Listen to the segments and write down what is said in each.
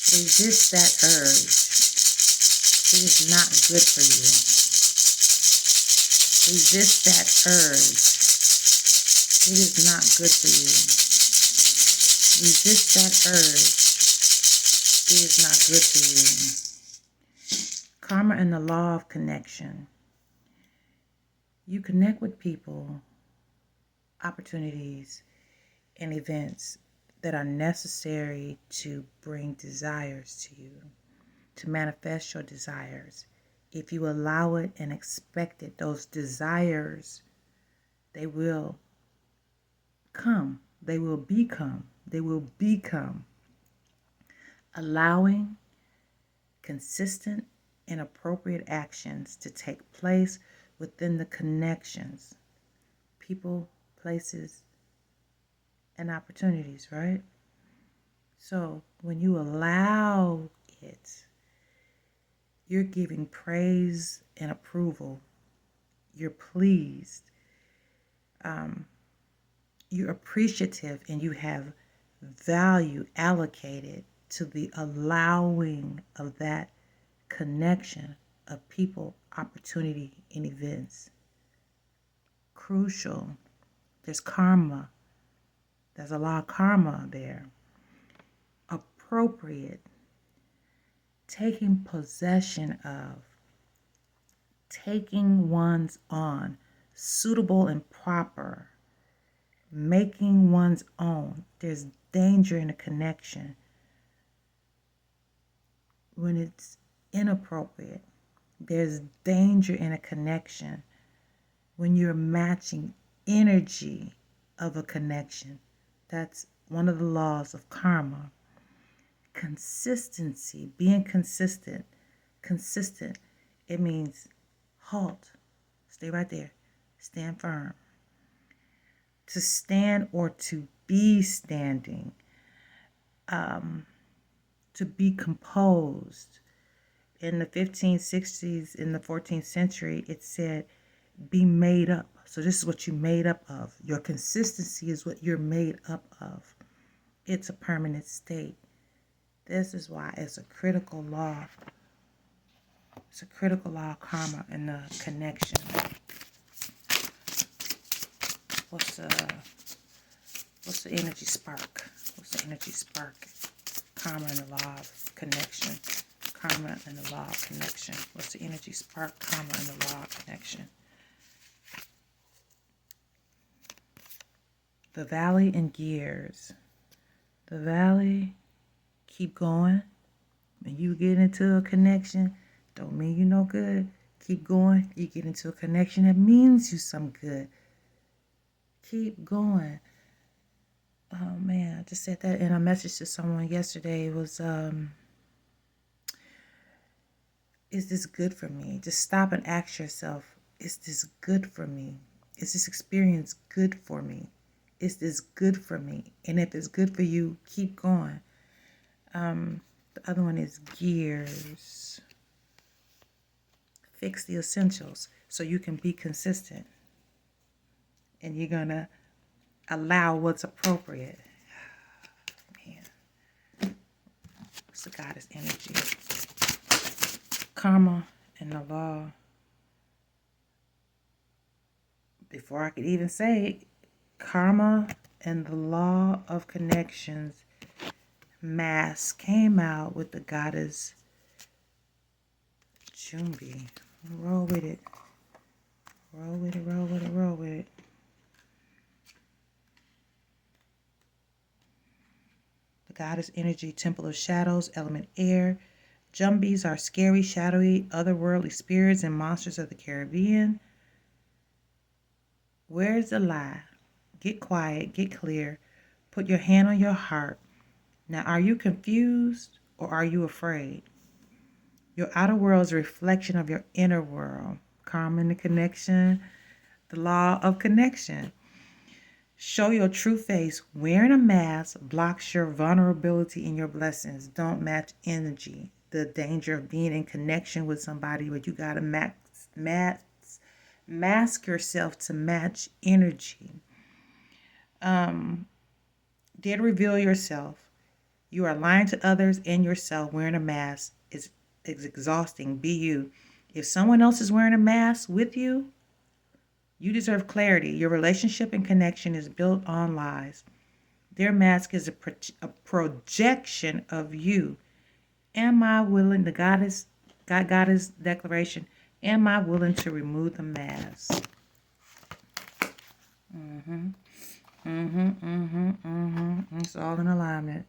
Resist that urge. It is not good for you. Resist that urge. It is not good for you. Resist that urge. It is not good for you. Karma and the law of connection. You connect with people, opportunities, and events that are necessary to bring desires to you, to manifest your desires. If you allow it and expect it, those desires, they will come. They will become. They will become. Allowing consistent and appropriate actions to take place within the connections, people, places, and opportunities, right? So when you allow it, you're giving praise and approval. You're pleased. You're appreciative, and you have value allocated to the allowing of that connection of people, opportunity, and events. Crucial. There's karma. There's a lot of karma there. Appropriate. Taking possession of. Taking one's on. Suitable and proper. Making one's own. There's danger in a connection when it's inappropriate. There's danger in a connection when you're matching energy of a connection. That's one of the laws of karma. Consistency, being consistent. Consistent, it means halt. Stay right there. Stand firm. To stand or to be standing. To be composed. In the 1560s, in the 14th century, it said, be made up. So this is what you're made up of. Your consistency is what you're made up of. It's a permanent state. This is why it's a critical law. It's a critical law of karma and the connection. What's the energy spark? What's the energy spark? Karma and the law of connection. Karma and the law of connection. What's the energy spark? Karma and the law of connection. The valley and gears. The valley, keep going. When you get into a connection, don't mean you no good. Keep going. You get into a connection that means you some good. Keep going. Oh man, I just said that in a message to someone yesterday. It was, is this good for me? Just stop and ask yourself, is this good for me? Is this experience good for me? Is this good for me? And if it's good for you, keep going. The other one is gears. Fix the essentials so you can be consistent. And you're going to allow what's appropriate. Man. What's the goddess energy? Karma and the law. Before I could even say it, karma and the law of connections mask came out with the goddess Jumbi. Roll with it. Roll with it, roll with it, roll with it. The goddess energy, temple of shadows, element air. Jumbies are scary, shadowy, otherworldly spirits and monsters of the Caribbean. Where's the lie? Get quiet, get clear. Put your hand on your heart. Now, are you confused or are you afraid? Your outer world is a reflection of your inner world. Karma and the connection, the law of connection. Show your true face. Wearing a mask blocks your vulnerability and your blessings. Don't match energy. The danger of being in connection with somebody where you got to mask yourself to match energy. Dare to reveal yourself. You are lying to others and yourself. Wearing a mask is exhausting. Be you. If someone else is wearing a mask with you, you deserve clarity. Your relationship and connection is built on lies. Their mask is a projection of you. Am I willing, the goddess declaration, am I willing to remove the mask? It's all in alignment.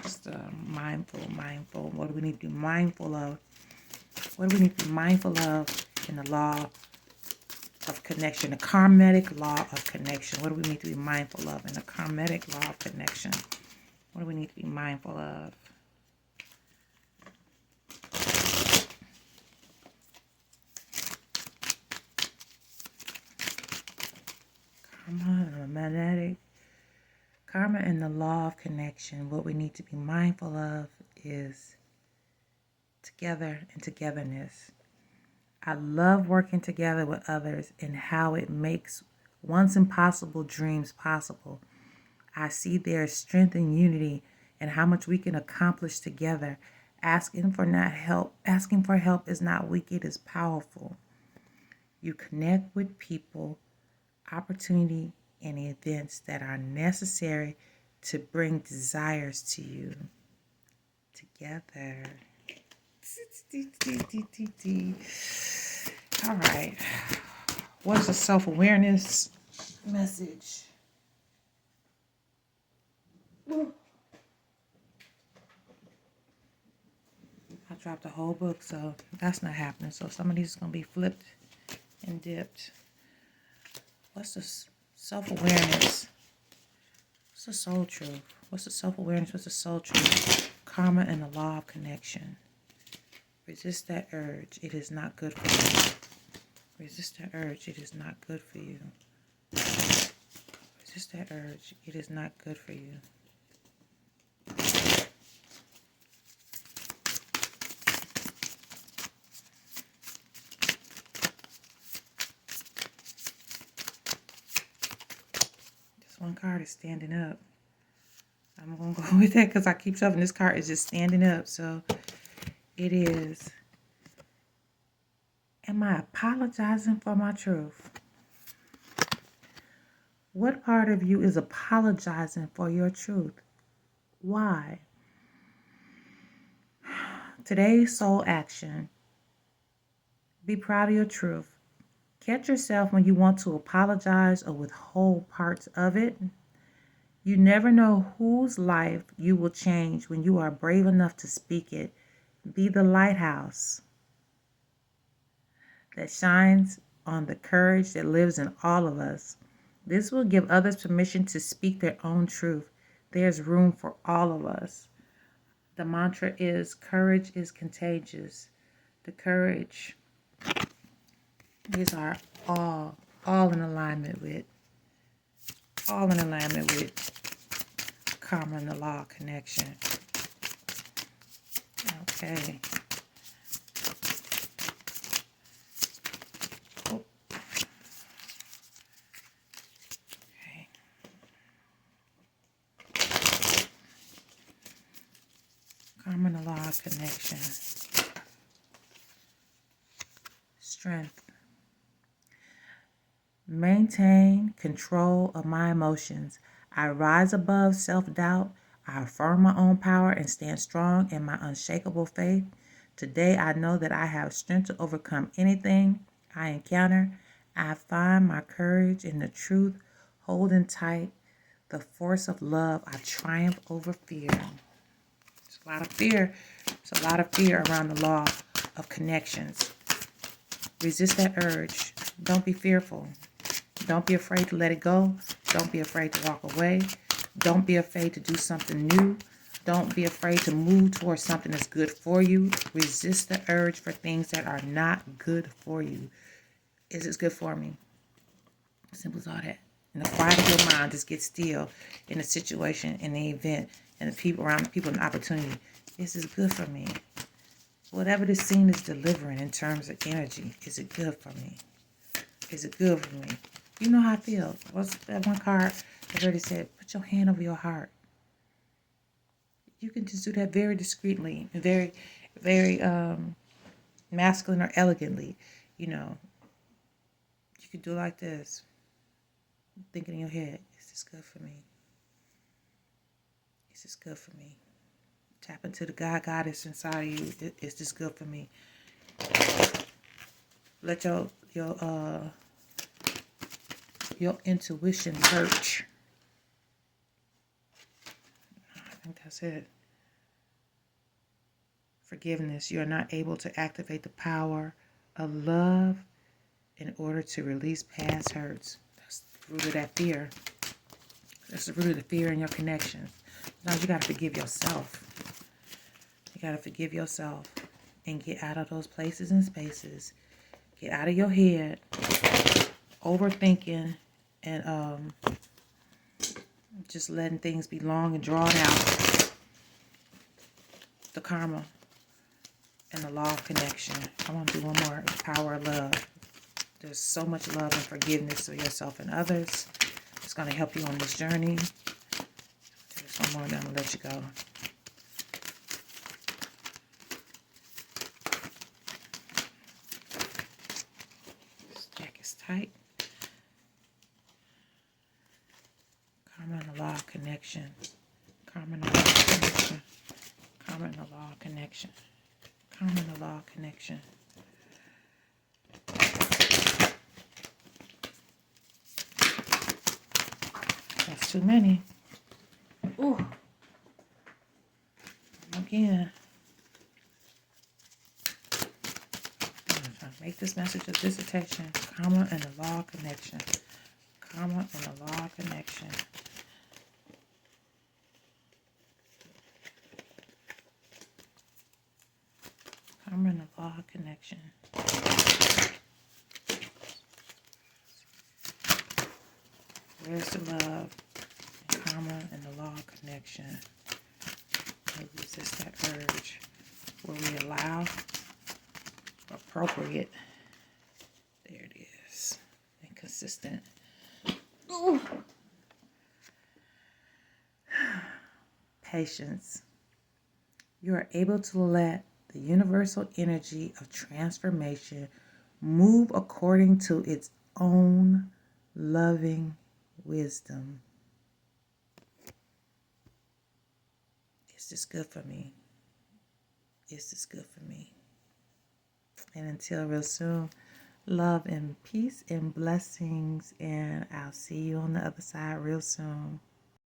Just mindful. What do we need to be mindful of? What do we need to be mindful of in the law of connection, the karmatic law of connection? What do we need to be mindful of in the karmatic law of connection? What do we need to be mindful of? Karma and the law of connection. What we need to be mindful of is together and togetherness. I love working together with others and how it makes once impossible dreams possible. I see their strength and unity and how much we can accomplish together. Asking for help is not weak, it is powerful. You connect with people, opportunity, and events that are necessary to bring desires to you together. All right. What's the self-awareness message? I dropped the whole book, so that's not happening. So some of these is going to be flipped and dipped. What's the self-awareness? What's the soul truth? What's the self-awareness? What's the soul truth? Karma and the law of connection. Resist that urge. It is not good for you. Resist that urge. It is not good for you. Resist that urge. It is not good for you. One card is standing up. I'm going to go with that because I keep shoving. This card is just standing up. So it is. Am I apologizing for my truth? What part of you is apologizing for your truth? Why? Today's soul action. Be proud of your truth. Catch yourself when you want to apologize or withhold parts of it. You never know whose life you will change when you are brave enough to speak it. Be the lighthouse that shines on the courage that lives in all of us. This will give others permission to speak their own truth. There's room for all of us. The mantra is, courage is contagious. The courage. These are all in alignment with karma and the law of connection. Okay. Oh. Okay. Karma and the law of connection. Strength. Maintain control of my emotions. I rise above self-doubt. I affirm my own power and stand strong in my unshakable faith. Today I know that I have strength to overcome anything I encounter. I find my courage in the truth, holding tight the force of love. I triumph over fear. There's a lot of fear. There's a lot of fear around the law of connections. Resist that urge. Don't be fearful. Don't be afraid to let it go. Don't be afraid to walk away. Don't be afraid to do something new. Don't be afraid to move towards something that's good for you. Resist the urge for things that are not good for you. Is this good for me? Simple as all that. In the quiet of your mind, just get still in the situation, in the event, and the people around the people and the opportunity. This is good for me. Whatever this scene is delivering in terms of energy, is it good for me? Is it good for me? You know how I feel. What's that one card that already said, put your hand over your heart. You can just do that very discreetly, very, very masculine or elegantly. You know, you can do it like this. Thinking in your head, is this good for me? Is this good for me? Tap into the goddess inside of you. Is this good for me? Let your intuition search. I think that's it. Forgiveness. You are not able to activate the power of love in order to release past hurts. That's the root of that fear. That's the root of the fear in your connections. Now you got to forgive yourself. You got to forgive yourself and get out of those places and spaces. Get out of your head, overthinking, and just letting things be long and drawn out. The karma and the law of connection. I want to do one more. The power of love. There's so much love and forgiveness for yourself and others. It's going to help you on this journey. There's one more, then I'm going to let you go. This deck is tight. Karma and the law of connection. Karma and the law of connection. Karma and the law of connection. Karma and the law of connection. That's too many. Ooh. Again. I'm trying to make this message a dissertation. Karma and the law of connection. Karma and the law of connection. Karma and the law of connection. Where's the love? Karma and the law of connection. Maybe resist that urge. Where we allow appropriate. There it is. And consistent. Ooh. Patience. You are able to let the universal energy of transformation move according to its own loving wisdom. Is this good for me? Is this good for me? And until real soon, love and peace and blessings. And I'll see you on the other side real soon.